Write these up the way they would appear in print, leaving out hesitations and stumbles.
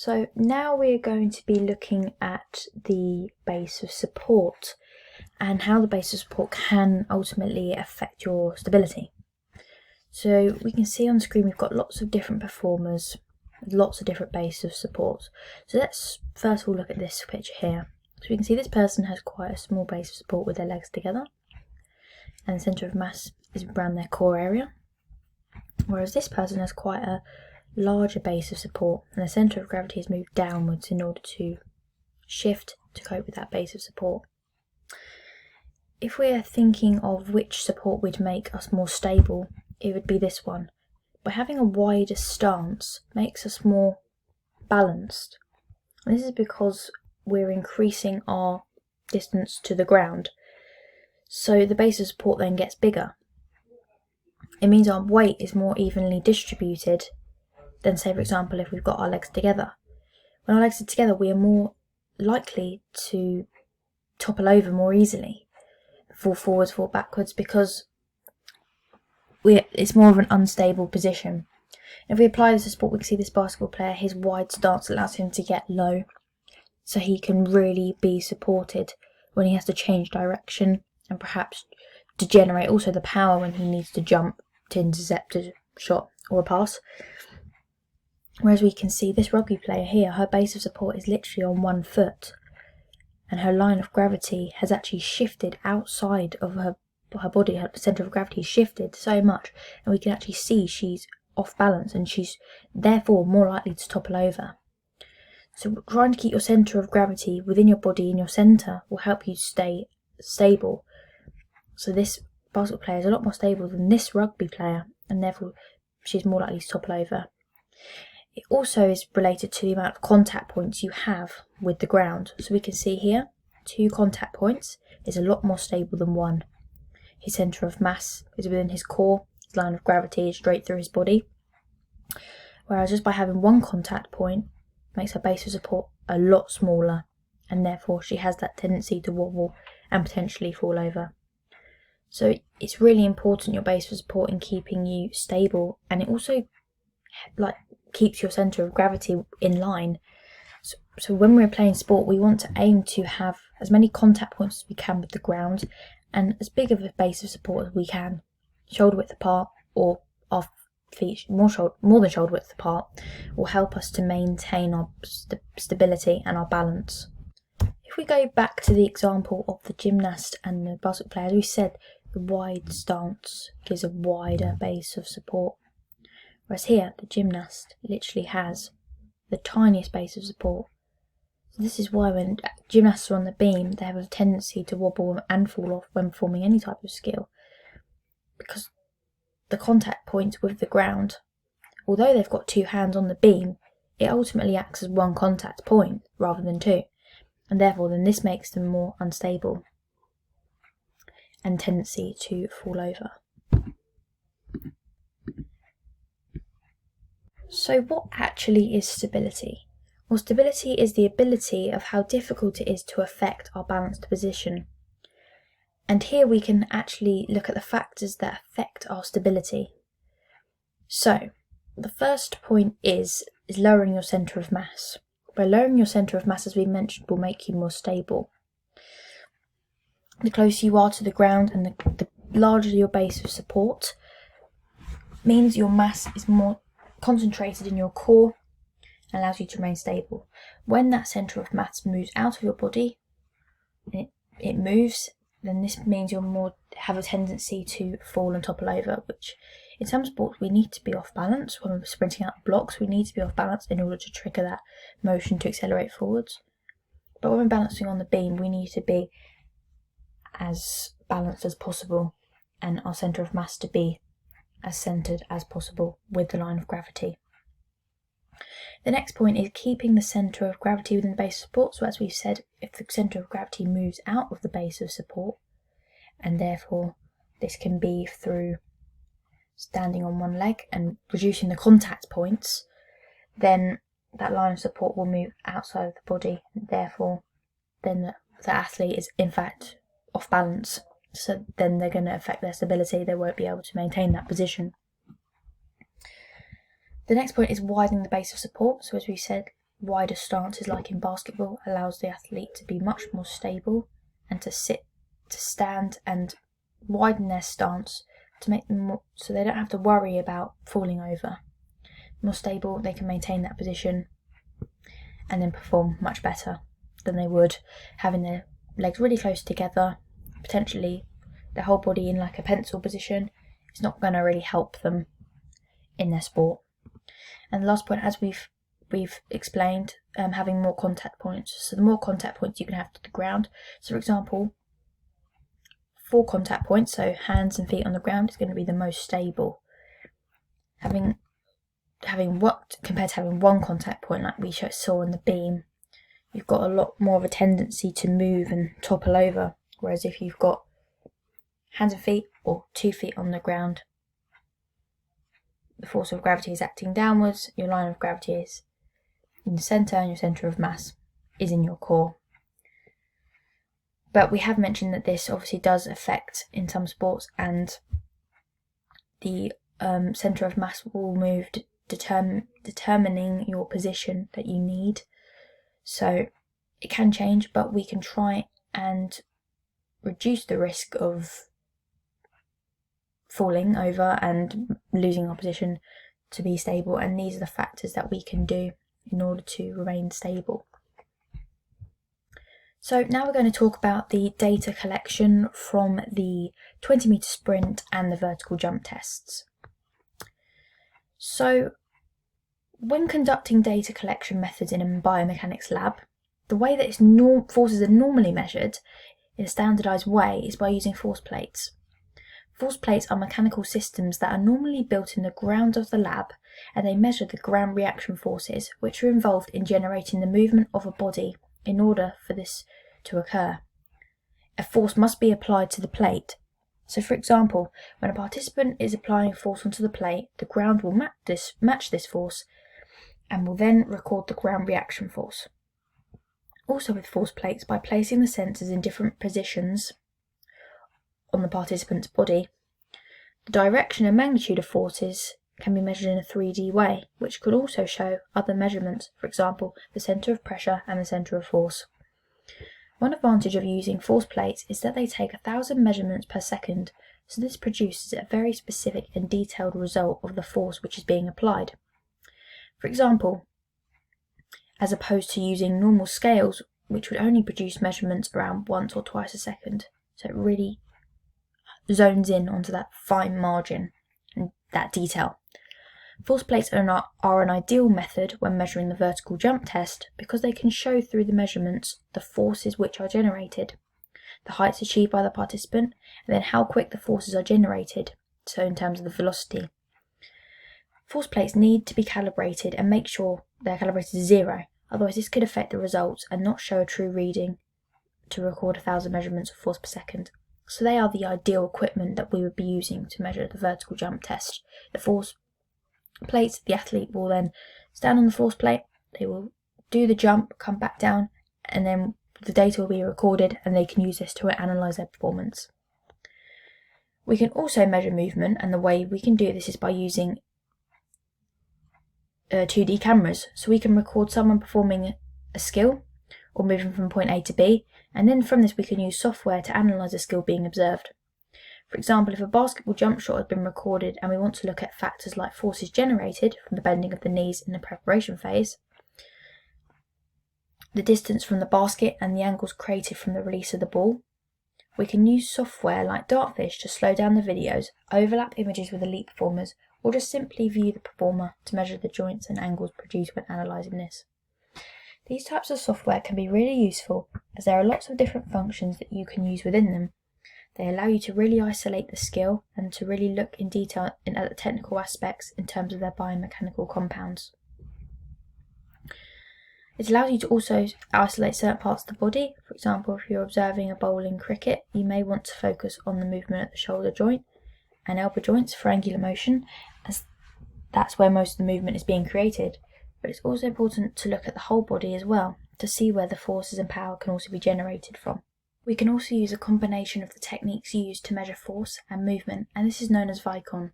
So now we're going to be looking at the base of support and how the base of support can ultimately affect your stability. So we can see on the screen we've got lots of different performers, lots of different base of support. So let's first of all look at this picture here. So we can see this person has quite a small base of support with their legs together, and the centre of mass is around their core area, whereas this person has quite a larger base of support and the centre of gravity is moved downwards in order to shift to cope with that base of support. If we're thinking of which support would make us more stable, it would be this one. By having a wider stance makes us more balanced. And this is because we're increasing our distance to the ground. So the base of support then gets bigger. It means our weight is more evenly distributed than, say, for example, if we've got our legs together. When our legs are together, we are more likely to topple over more easily, fall forwards, fall backwards, because it's more of an unstable position. If we apply this to sport, we can see this basketball player, his wide stance allows him to get low, so he can really be supported when he has to change direction and perhaps to generate also the power when he needs to jump to intercept a shot or a pass. Whereas we can see this rugby player here, her base of support is literally on one foot, and her line of gravity has actually shifted outside of her body. Her centre of gravity shifted so much, and we can actually see she's off balance and she's therefore more likely to topple over. So trying to keep your centre of gravity within your body in your centre will help you stay stable. So this basketball player is a lot more stable than this rugby player, and therefore she's more likely to topple over. It also is related to the amount of contact points you have with the ground. So we can see here, 2 contact points is a lot more stable than 1. His centre of mass is within his core, his line of gravity is straight through his body. Whereas just by having 1 contact point makes her base of support a lot smaller, and therefore she has that tendency to wobble and potentially fall over. So it's really important, your base of support, in keeping you stable, and it also keeps your centre of gravity in line. So when we're playing sport, we want to aim to have as many contact points as we can with the ground and as big of a base of support as we can, shoulder width apart, or our feet more than shoulder width apart, will help us to maintain our stability and our balance. If we go back to the example of the gymnast and the basketball player, as we said, the wide stance gives a wider base of support. Whereas here, the gymnast literally has the tiniest base of support. So this is why when gymnasts are on the beam, they have a tendency to wobble and fall off when performing any type of skill. Because the contact points with the ground, although they've got 2 hands on the beam, it ultimately acts as 1 contact point rather than 2. And therefore then this makes them more unstable and tendency to fall over. So what actually is stability? Well, stability is the ability of how difficult it is to affect our balanced position. And here we can actually look at the factors that affect our stability. So the first point is lowering your centre of mass. By lowering your centre of mass, as we mentioned, will make you more stable. The closer you are to the ground and the larger your base of support means your mass is more concentrated in your core and allows you to remain stable. When that centre of mass moves out of your body, it moves, then this means you're more have a tendency to fall and topple over, which in some sports we need to be off balance. When we're sprinting out blocks, we need to be off balance in order to trigger that motion to accelerate forwards. But when we're balancing on the beam, we need to be as balanced as possible and our centre of mass to be as centred as possible with the line of gravity. The next point is keeping the centre of gravity within the base of support. So as we've said, if the centre of gravity moves out of the base of support, and therefore this can be through standing on one leg and reducing the contact points, then that line of support will move outside of the body, and therefore then the athlete is in fact off balance. So then they're going to affect their stability, they won't be able to maintain that position. The next point is widening the base of support. So as we said, wider stances like in basketball allows the athlete to be much more stable and to stand and widen their stance to make them more, so they don't have to worry about falling over. More stable, they can maintain that position and then perform much better than they would having their legs really close together, potentially their whole body in like a pencil position. It's not going to really help them in their sport. And the last point, as we've explained, having more contact points. So the more contact points you can have to the ground. So for example, 4 contact points, so hands and feet on the ground, is going to be the most stable. Having what compared to having 1 contact point like we saw in the beam, you've got a lot more of a tendency to move and topple over. Whereas if you've got hands and feet or 2 feet on the ground, the force of gravity is acting downwards, your line of gravity is in the centre and your centre of mass is in your core. But we have mentioned that this obviously does affect in some sports, and the centre of mass will move determining your position that you need. So it can change, but we can try and reduce the risk of falling over and losing our position to be stable, and these are the factors that we can do in order to remain stable. So now we're going to talk about the data collection from the 20-metre sprint and the vertical jump tests. So when conducting data collection methods in a biomechanics lab, the way that forces are normally measured in a standardised way is by using force plates. Force plates are mechanical systems that are normally built in the ground of the lab, and they measure the ground reaction forces which are involved in generating the movement of a body. In order for this to occur, a force must be applied to the plate. So for example, when a participant is applying force onto the plate, the ground will match this force and will then record the ground reaction force. Also with force plates, by placing the sensors in different positions on the participant's body, the direction and magnitude of forces can be measured in a 3D way, which could also show other measurements, for example, the centre of pressure and the centre of force. One advantage of using force plates is that they take 1,000 measurements per second, so this produces a very specific and detailed result of the force which is being applied. For example, as opposed to using normal scales, which would only produce measurements around once or twice a second. So it really zones in onto that fine margin and that detail. Force plates are an ideal method when measuring the vertical jump test because they can show through the measurements the forces which are generated, the heights achieved by the participant, and then how quick the forces are generated, so in terms of the velocity. Force plates need to be calibrated and make sure they're calibrated to 0, otherwise this could affect the results and not show a true reading to record 1,000 measurements of force per second. So they are the ideal equipment that we would be using to measure the vertical jump test. The force plates, the athlete will then stand on the force plate, they will do the jump, come back down, and then the data will be recorded and they can use this to analyse their performance. We can also measure movement, and the way we can do this is by using 2D cameras. So we can record someone performing a skill or moving from point A to B, and then from this we can use software to analyse the skill being observed. For example, if a basketball jump shot has been recorded and we want to look at factors like forces generated from the bending of the knees in the preparation phase, the distance from the basket and the angles created from the release of the ball, we can use software like Dartfish to slow down the videos, overlap images with elite performers, or just simply view the performer to measure the joints and angles produced when analysing this. These types of software can be really useful as there are lots of different functions that you can use within them. They allow you to really isolate the skill and to really look in detail at the technical aspects in terms of their biomechanical compounds. It allows you to also isolate certain parts of the body. For example, if you're observing a bowl in cricket, you may want to focus on the movement at the shoulder joint and elbow joints for angular motion, as that's where most of the movement is being created. But it's also important to look at the whole body as well, to see where the forces and power can also be generated from. We can also use a combination of the techniques used to measure force and movement, and this is known as Vicon.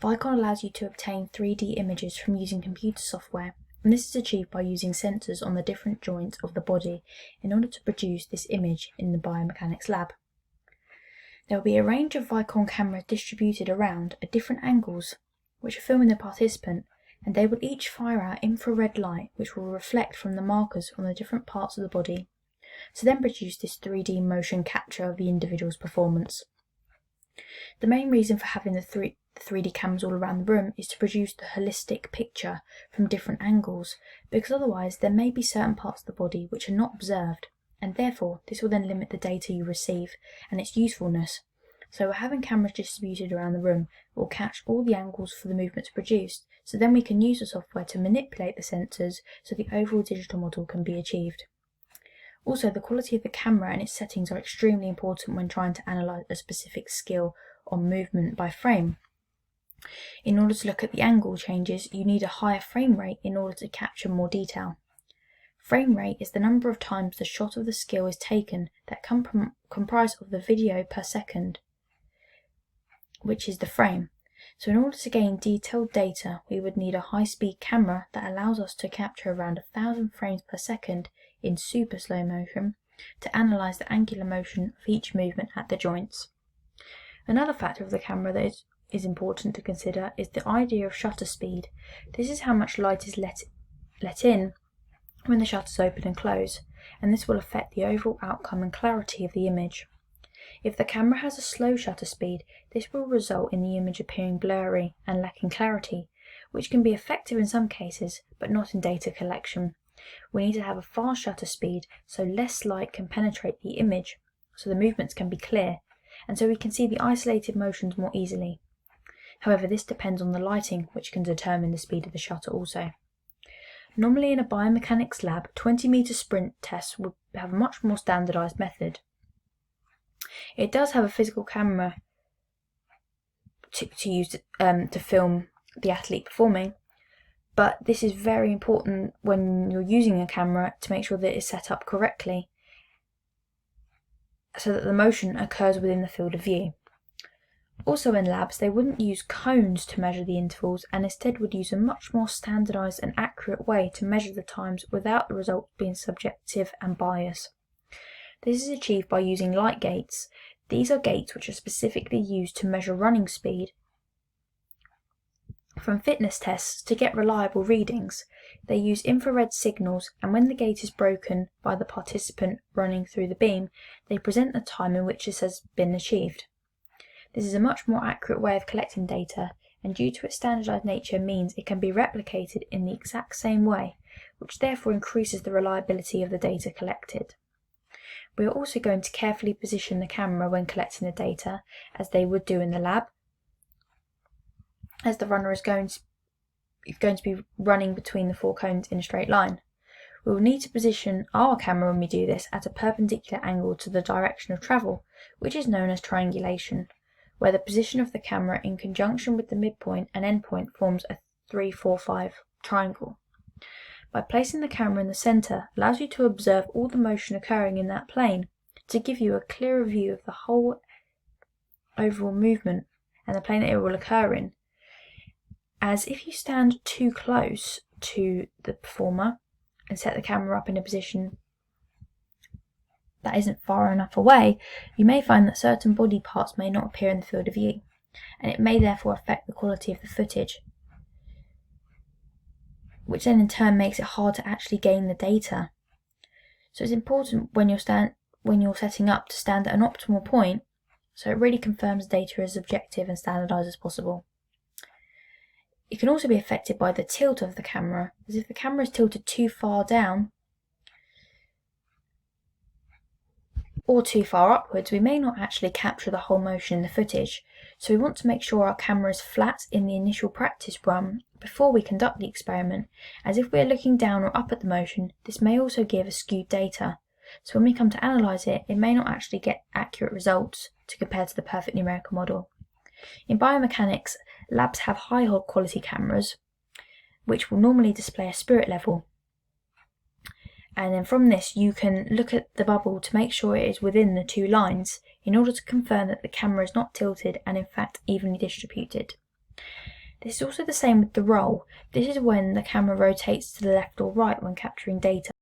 Vicon allows you to obtain 3D images from using computer software, and this is achieved by using sensors on the different joints of the body in order to produce this image in the biomechanics lab. There will be a range of Vicon cameras distributed around at different angles which are filming the participant, and they will each fire out infrared light which will reflect from the markers on the different parts of the body to then produce this 3D motion capture of the individual's performance. The main reason for having the 3D cameras all around the room is to produce the holistic picture from different angles, because otherwise there may be certain parts of the body which are not observed, and therefore this will then limit the data you receive and its usefulness. So having cameras distributed around the room will catch all the angles for the movements produced, so then we can use the software to manipulate the sensors so the overall digital model can be achieved. Also, the quality of the camera and its settings are extremely important when trying to analyse a specific skill on movement by frame. In order to look at the angle changes, you need a higher frame rate in order to capture more detail. Frame rate is the number of times the shot of the skill is taken that comprise of the video per second, which is the frame. So in order to gain detailed data, we would need a high-speed camera that allows us to capture around 1,000 frames per second in super slow motion to analyse the angular motion of each movement at the joints. Another factor of the camera that is important to consider is the idea of shutter speed. This is how much light is let in when the shutters open and close, and this will affect the overall outcome and clarity of the image. If the camera has a slow shutter speed, this will result in the image appearing blurry and lacking clarity, which can be effective in some cases, but not in data collection. We need to have a fast shutter speed so less light can penetrate the image, so the movements can be clear, and so we can see the isolated motions more easily. However, this depends on the lighting, which can determine the speed of the shutter also. Normally in a biomechanics lab, 20-meter sprint tests would have a much more standardised method. It does have a physical camera to use to film the athlete performing, but this is very important when you're using a camera to make sure that it's set up correctly so that the motion occurs within the field of view. Also in labs, they wouldn't use cones to measure the intervals and instead would use a much more standardised and accurate way to measure the times without the results being subjective and biased. This is achieved by using light gates. These are gates which are specifically used to measure running speed from fitness tests to get reliable readings. They use infrared signals, and when the gate is broken by the participant running through the beam, they present the time in which this has been achieved. This is a much more accurate way of collecting data, and due to its standardised nature means it can be replicated in the exact same way, which therefore increases the reliability of the data collected. We are also going to carefully position the camera when collecting the data, as they would do in the lab, as the runner is going to be running between the 4 cones in a straight line. We will need to position our camera when we do this at a perpendicular angle to the direction of travel, which is known as triangulation, where the position of the camera in conjunction with the midpoint and endpoint forms a 3-4-5 triangle. By placing the camera in the centre allows you to observe all the motion occurring in that plane to give you a clearer view of the whole overall movement and the plane that it will occur in. As if you stand too close to the performer and set the camera up in a position that isn't far enough away, you may find that certain body parts may not appear in the field of view, and it may therefore affect the quality of the footage, which then in turn makes it hard to actually gain the data. So it's important when you're setting up to stand at an optimal point, so it really confirms data as objective and standardised as possible. It can also be affected by the tilt of the camera, as if the camera is tilted too far down or too far upwards, we may not actually capture the whole motion in the footage, so we want to make sure our camera is flat in the initial practice run before we conduct the experiment, as if we are looking down or up at the motion, this may also give us skewed data, so when we come to analyse it, it may not actually get accurate results to compare to the perfect numerical model. In biomechanics, labs have high quality cameras, which will normally display a spirit level, and then from this you can look at the bubble to make sure it is within the 2 lines in order to confirm that the camera is not tilted and in fact evenly distributed. This is also the same with the roll. This is when the camera rotates to the left or right when capturing data.